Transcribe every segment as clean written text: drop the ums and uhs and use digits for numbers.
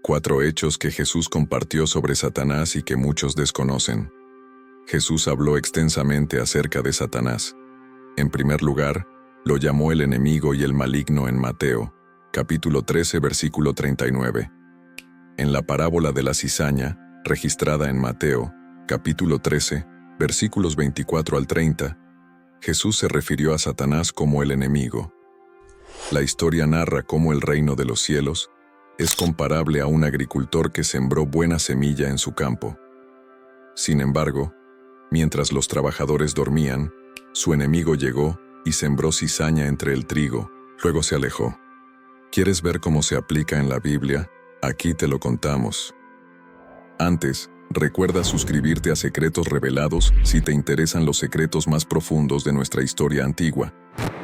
4 hechos que Jesús compartió sobre Satanás y que muchos desconocen. Jesús habló extensamente acerca de Satanás. En primer lugar, lo llamó el enemigo y el maligno en Mateo, capítulo 13, versículo 39. En la parábola de la cizaña, registrada en Mateo, capítulo 13, versículos 24 al 30, Jesús se refirió a Satanás como el enemigo. La historia narra cómo el reino de los cielos es comparable a un agricultor que sembró buena semilla en su campo. Sin embargo, mientras los trabajadores dormían, su enemigo llegó y sembró cizaña entre el trigo, luego se alejó. ¿Quieres ver cómo se aplica en la Biblia? Aquí te lo contamos. Antes, recuerda suscribirte a Secretos Revelados si te interesan los secretos más profundos de nuestra historia antigua.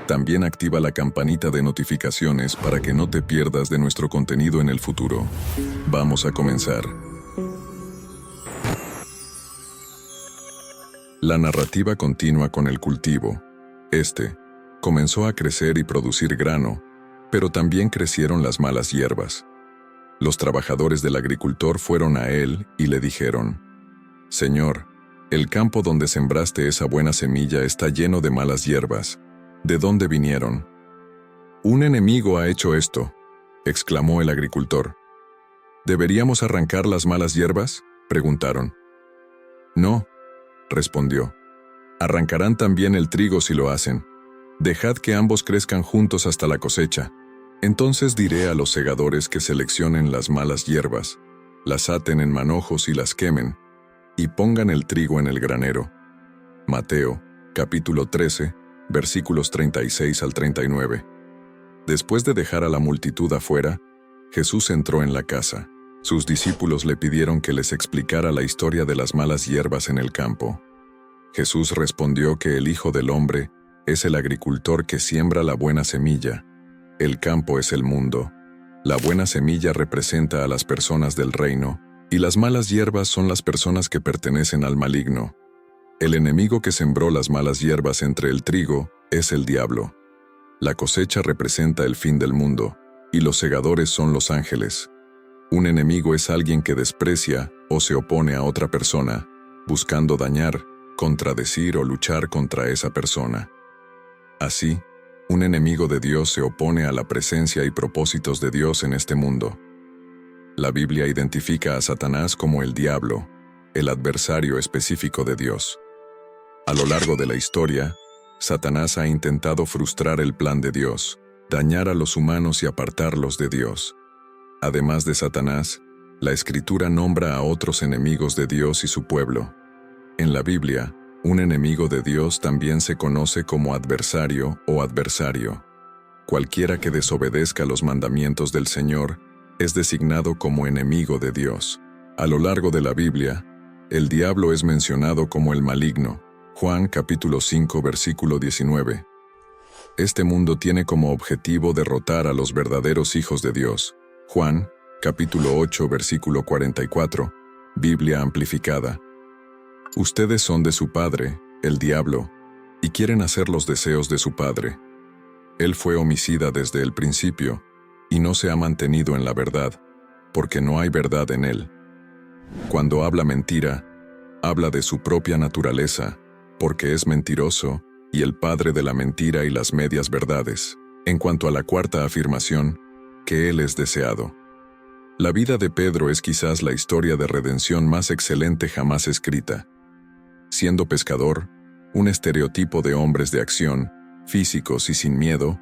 También activa la campanita de notificaciones para que no te pierdas de nuestro contenido en el futuro. Vamos a comenzar. La narrativa continúa con el cultivo. Este comenzó a crecer y producir grano, pero también crecieron las malas hierbas. Los trabajadores del agricultor fueron a él y le dijeron: «Señor, el campo donde sembraste esa buena semilla está lleno de malas hierbas. ¿De dónde vinieron?» «Un enemigo ha hecho esto», exclamó el agricultor. «¿Deberíamos arrancar las malas hierbas?», preguntaron. «No», respondió. «Arrancarán también el trigo si lo hacen. Dejad que ambos crezcan juntos hasta la cosecha. Entonces diré a los segadores que seleccionen las malas hierbas, las aten en manojos y las quemen, y pongan el trigo en el granero». Mateo, capítulo 13, versículos 36 al 39. Después de dejar a la multitud afuera, Jesús entró en la casa. Sus discípulos le pidieron que les explicara la historia de las malas hierbas en el campo. Jesús respondió que el Hijo del Hombre es el agricultor que siembra la buena semilla. El campo es el mundo. La buena semilla representa a las personas del reino, y las malas hierbas son las personas que pertenecen al maligno. El enemigo que sembró las malas hierbas entre el trigo es el diablo. La cosecha representa el fin del mundo, y los segadores son los ángeles. Un enemigo es alguien que desprecia o se opone a otra persona, buscando dañar, contradecir o luchar contra esa persona. Así, un enemigo de Dios se opone a la presencia y propósitos de Dios en este mundo. La Biblia identifica a Satanás como el diablo, el adversario específico de Dios. A lo largo de la historia, Satanás ha intentado frustrar el plan de Dios, dañar a los humanos y apartarlos de Dios. Además de Satanás, la Escritura nombra a otros enemigos de Dios y su pueblo. En la Biblia, un enemigo de Dios también se conoce como adversario o adversario. Cualquiera que desobedezca los mandamientos del Señor es designado como enemigo de Dios. A lo largo de la Biblia, el diablo es mencionado como el maligno. Juan capítulo 5 versículo 19. Este mundo tiene como objetivo derrotar a los verdaderos hijos de Dios. Juan capítulo 8 versículo 44, Biblia amplificada. Ustedes son de su padre, el diablo, y quieren hacer los deseos de su padre. Él fue homicida desde el principio, y no se ha mantenido en la verdad, porque no hay verdad en él. Cuando habla mentira, habla de su propia naturaleza, porque es mentiroso, y el padre de la mentira y las medias verdades. En cuanto a la cuarta afirmación, que él es deseado. La vida de Pedro es quizás la historia de redención más excelente jamás escrita. Siendo pescador, un estereotipo de hombres de acción, físicos y sin miedo,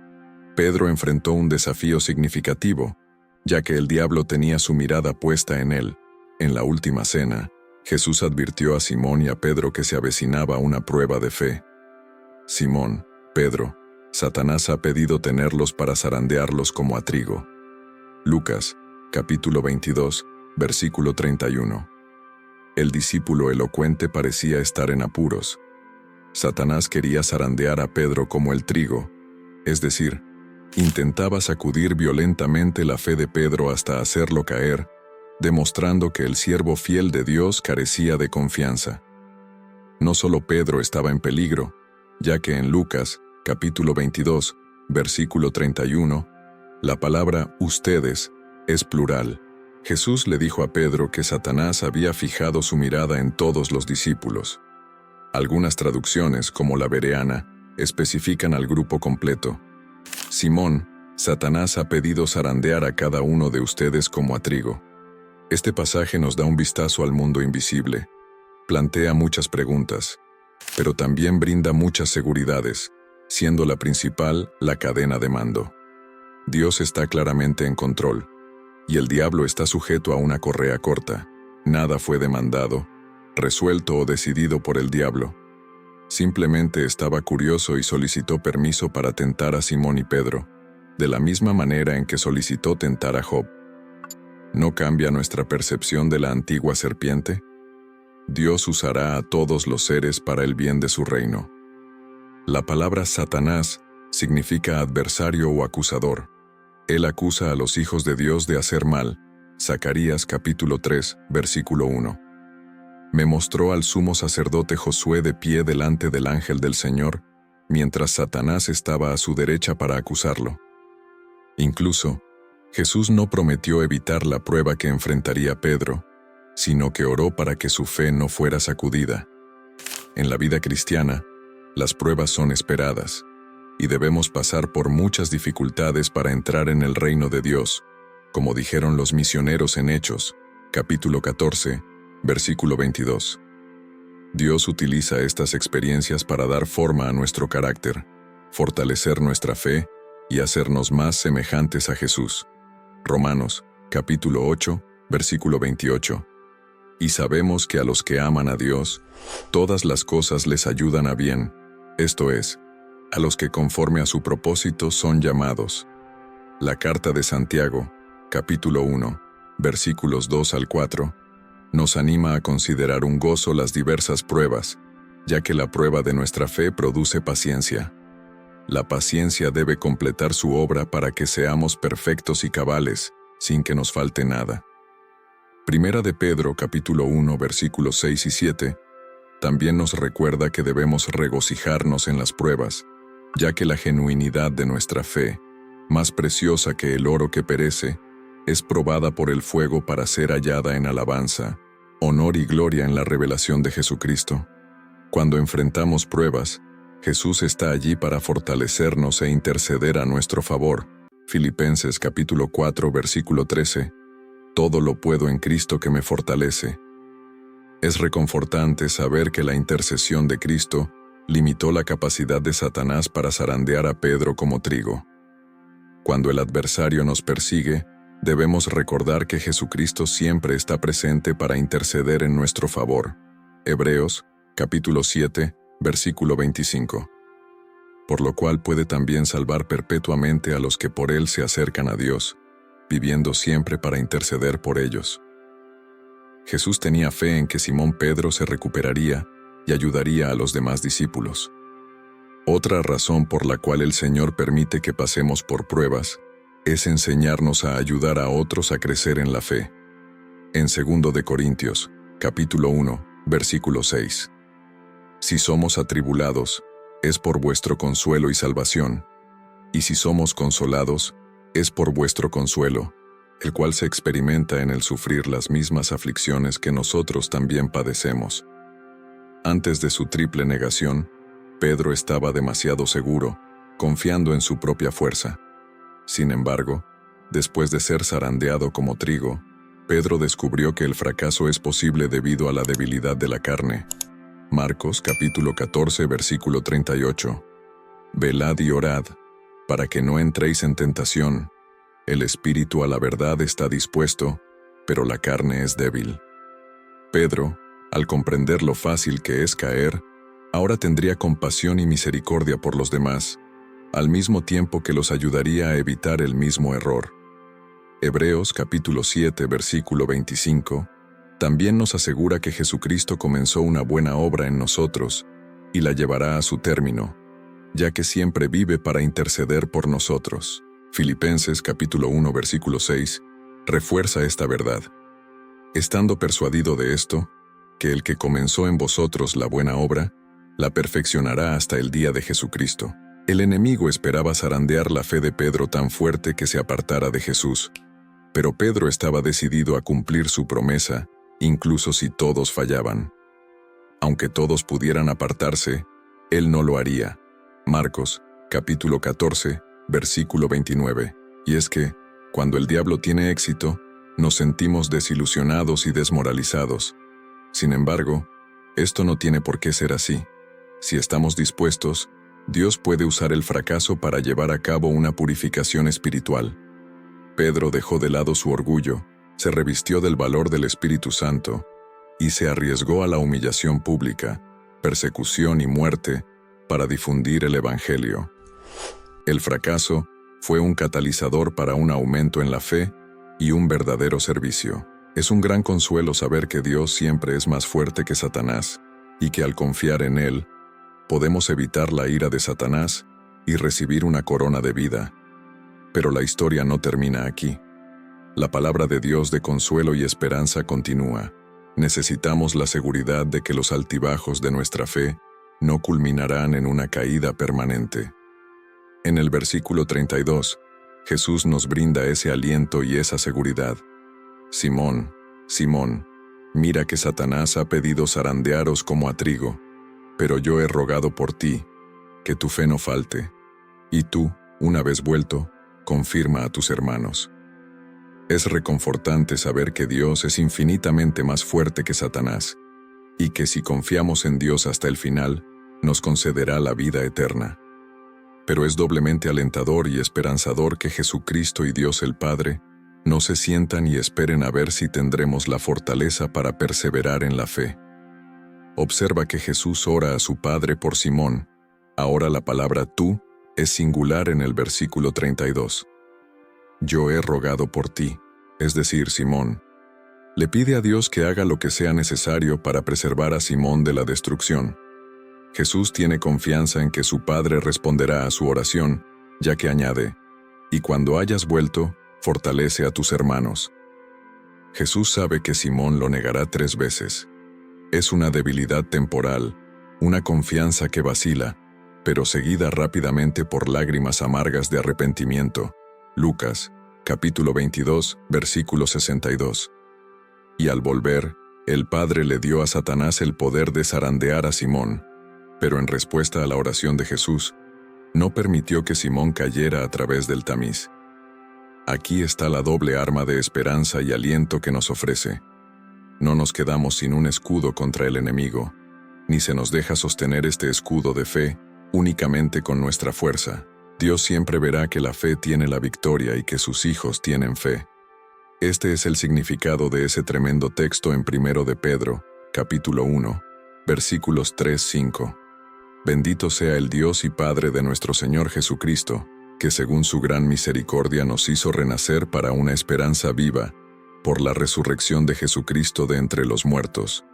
Pedro enfrentó un desafío significativo, ya que el diablo tenía su mirada puesta en él. En la última cena, Jesús advirtió a Simón y a Pedro que se avecinaba una prueba de fe. Simón, Pedro, Satanás ha pedido tenerlos para zarandearlos como a trigo. Lucas, capítulo 22, versículo 31. El discípulo elocuente parecía estar en apuros. Satanás quería zarandear a Pedro como el trigo, es decir, intentaba sacudir violentamente la fe de Pedro hasta hacerlo caer, demostrando que el siervo fiel de Dios carecía de confianza. No solo Pedro estaba en peligro, ya que en Lucas, capítulo 22, versículo 31, la palabra ustedes es plural. Jesús le dijo a Pedro que Satanás había fijado su mirada en todos los discípulos. Algunas traducciones, como la bereana, especifican al grupo completo. Simón, Satanás ha pedido zarandear a cada uno de ustedes como a trigo. Este pasaje nos da un vistazo al mundo invisible, plantea muchas preguntas, pero también brinda muchas seguridades, siendo la principal la cadena de mando. Dios está claramente en control, y el diablo está sujeto a una correa corta. Nada fue demandado, resuelto o decidido por el diablo. Simplemente estaba curioso y solicitó permiso para tentar a Simón y Pedro, de la misma manera en que solicitó tentar a Job. ¿No cambia nuestra percepción de la antigua serpiente? Dios usará a todos los seres para el bien de su reino. La palabra Satanás significa adversario o acusador. Él acusa a los hijos de Dios de hacer mal. Zacarías capítulo 3, versículo 1. Me mostró al sumo sacerdote Josué de pie delante del ángel del Señor, mientras Satanás estaba a su derecha para acusarlo. Incluso, Jesús no prometió evitar la prueba que enfrentaría Pedro, sino que oró para que su fe no fuera sacudida. En la vida cristiana, las pruebas son esperadas, y debemos pasar por muchas dificultades para entrar en el reino de Dios, como dijeron los misioneros en Hechos, capítulo 14, versículo 22. Dios utiliza estas experiencias para dar forma a nuestro carácter, fortalecer nuestra fe y hacernos más semejantes a Jesús. Romanos, capítulo 8, versículo 28. Y sabemos que a los que aman a Dios, todas las cosas les ayudan a bien, esto es, a los que conforme a su propósito son llamados. La carta de Santiago, capítulo 1, versículos 2 al 4, nos anima a considerar un gozo las diversas pruebas, ya que la prueba de nuestra fe produce paciencia. La paciencia debe completar su obra para que seamos perfectos y cabales, sin que nos falte nada. Primera de Pedro, capítulo 1, versículos 6 y 7, también nos recuerda que debemos regocijarnos en las pruebas, ya que la genuinidad de nuestra fe, más preciosa que el oro que perece, es probada por el fuego para ser hallada en alabanza, honor y gloria en la revelación de Jesucristo. Cuando enfrentamos pruebas, Jesús está allí para fortalecernos e interceder a nuestro favor. Filipenses capítulo 4, versículo 13. Todo lo puedo en Cristo que me fortalece. Es reconfortante saber que la intercesión de Cristo limitó la capacidad de Satanás para zarandear a Pedro como trigo. Cuando el adversario nos persigue, debemos recordar que Jesucristo siempre está presente para interceder en nuestro favor. Hebreos, capítulo 7, versículo 25. Por lo cual puede también salvar perpetuamente a los que por Él se acercan a Dios, viviendo siempre para interceder por ellos. Jesús tenía fe en que Simón Pedro se recuperaría y ayudaría a los demás discípulos. Otra razón por la cual el Señor permite que pasemos por pruebas es enseñarnos a ayudar a otros a crecer en la fe. En 2 de Corintios, capítulo 1, versículo 6. Si somos atribulados, es por vuestro consuelo y salvación, y si somos consolados, es por vuestro consuelo, el cual se experimenta en el sufrir las mismas aflicciones que nosotros también padecemos. Antes de su triple negación, Pedro estaba demasiado seguro, confiando en su propia fuerza. Sin embargo, después de ser zarandeado como trigo, Pedro descubrió que el fracaso es posible debido a la debilidad de la carne. Marcos capítulo 14, versículo 38. Velad y orad, para que no entréis en tentación. El espíritu a la verdad está dispuesto, pero la carne es débil. Pedro, al comprender lo fácil que es caer, ahora tendría compasión y misericordia por los demás, al mismo tiempo que los ayudaría a evitar el mismo error. Hebreos capítulo 7, versículo 25, también nos asegura que Jesucristo comenzó una buena obra en nosotros y la llevará a su término, ya que siempre vive para interceder por nosotros. Filipenses capítulo 1, versículo 6, refuerza esta verdad. Estando persuadido de esto, que el que comenzó en vosotros la buena obra, la perfeccionará hasta el día de Jesucristo. El enemigo esperaba zarandear la fe de Pedro tan fuerte que se apartara de Jesús, Pero Pedro estaba decidido a cumplir su promesa, incluso si todos fallaban. Aunque todos pudieran apartarse, él no lo haría. Marcos, capítulo 14, versículo 29. Y es que, cuando el diablo tiene éxito, nos sentimos desilusionados y desmoralizados. Sin embargo, esto no tiene por qué ser así. Si estamos dispuestos, Dios puede usar el fracaso para llevar a cabo una purificación espiritual. Pedro dejó de lado su orgullo, se revistió del valor del Espíritu Santo y se arriesgó a la humillación pública, persecución y muerte para difundir el Evangelio. El fracaso fue un catalizador para un aumento en la fe y un verdadero servicio. Es un gran consuelo saber que Dios siempre es más fuerte que Satanás y que al confiar en Él, podemos evitar la ira de Satanás y recibir una corona de vida. Pero la historia no termina aquí. La palabra de Dios de consuelo y esperanza continúa. Necesitamos la seguridad de que los altibajos de nuestra fe no culminarán en una caída permanente. En el versículo 32, Jesús nos brinda ese aliento y esa seguridad. Simón, Simón, mira que Satanás ha pedido zarandearos como a trigo, pero yo he rogado por ti, que tu fe no falte, y tú, una vez vuelto, confirma a tus hermanos. Es reconfortante saber que Dios es infinitamente más fuerte que Satanás, y que si confiamos en Dios hasta el final, nos concederá la vida eterna. Pero es doblemente alentador y esperanzador que Jesucristo y Dios el Padre no se sientan y esperen a ver si tendremos la fortaleza para perseverar en la fe. Observa que Jesús ora a su Padre por Simón. Ahora la palabra tú es singular en el versículo 32. Yo he rogado por ti, es decir, Simón. Le pide a Dios que haga lo que sea necesario para preservar a Simón de la destrucción. Jesús tiene confianza en que su Padre responderá a su oración, ya que añade, y cuando hayas vuelto, fortalece a tus hermanos. Jesús sabe que Simón lo negará 3 veces. Es una debilidad temporal, una confianza que vacila, pero seguida rápidamente por lágrimas amargas de arrepentimiento. Lucas, capítulo 22, versículo 62. Y al volver, el Padre le dio a Satanás el poder de zarandear a Simón, pero en respuesta a la oración de Jesús, no permitió que Simón cayera a través del tamiz. Aquí está la doble arma de esperanza y aliento que nos ofrece. No nos quedamos sin un escudo contra el enemigo, ni se nos deja sostener este escudo de fe únicamente con nuestra fuerza. Dios siempre verá que la fe tiene la victoria y que sus hijos tienen fe. Este es el significado de ese tremendo texto en 1 de Pedro, capítulo 1, versículos 3-5. Bendito sea el Dios y Padre de nuestro Señor Jesucristo, que según su gran misericordia nos hizo renacer para una esperanza viva, por la resurrección de Jesucristo de entre los muertos,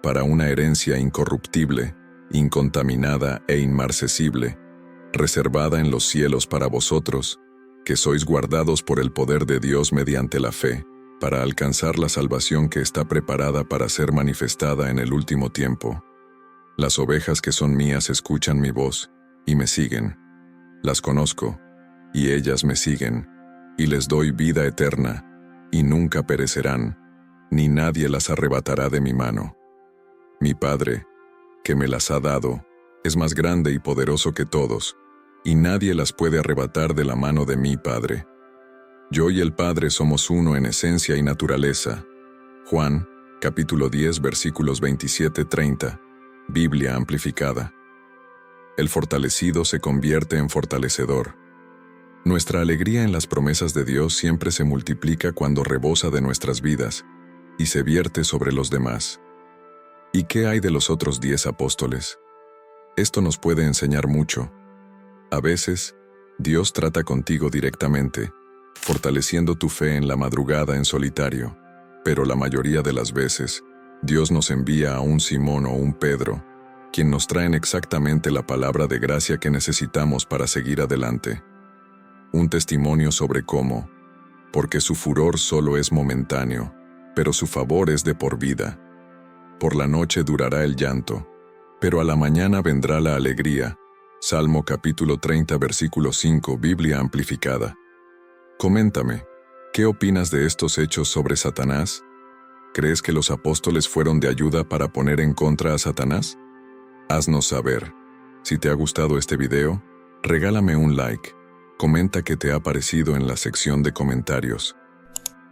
para una herencia incorruptible, incontaminada e inmarcesible, reservada en los cielos para vosotros, que sois guardados por el poder de Dios mediante la fe, para alcanzar la salvación que está preparada para ser manifestada en el último tiempo. Las ovejas que son mías escuchan mi voz, y me siguen. Las conozco, y ellas me siguen, y les doy vida eterna, y nunca perecerán, ni nadie las arrebatará de mi mano. Mi Padre, que me las ha dado, es más grande y poderoso que todos, y nadie las puede arrebatar de la mano de mi Padre. Yo y el Padre somos uno en esencia y naturaleza. Juan, capítulo 10, versículos 27-30, Biblia amplificada. El fortalecido se convierte en fortalecedor. Nuestra alegría en las promesas de Dios siempre se multiplica cuando rebosa de nuestras vidas y se vierte sobre los demás. ¿Y qué hay de los otros 10 apóstoles? Esto nos puede enseñar mucho. A veces, Dios trata contigo directamente, fortaleciendo tu fe en la madrugada en solitario, pero la mayoría de las veces, Dios nos envía a un Simón o un Pedro, quien nos traen exactamente la palabra de gracia que necesitamos para seguir adelante. Un testimonio sobre cómo, porque su furor solo es momentáneo, pero su favor es de por vida. Por la noche durará el llanto, pero a la mañana vendrá la alegría. Salmo capítulo 30 versículo 5, Biblia amplificada. Coméntame, ¿Qué opinas de estos hechos sobre Satanás? ¿Crees que los apóstoles fueron de ayuda para poner en contra a Satanás? Haznos saber. Si te ha gustado este video, regálame un like. Comenta qué te ha parecido en la sección de comentarios.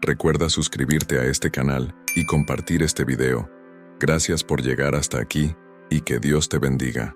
Recuerda suscribirte a este canal y compartir este video. Gracias por llegar hasta aquí y que Dios te bendiga.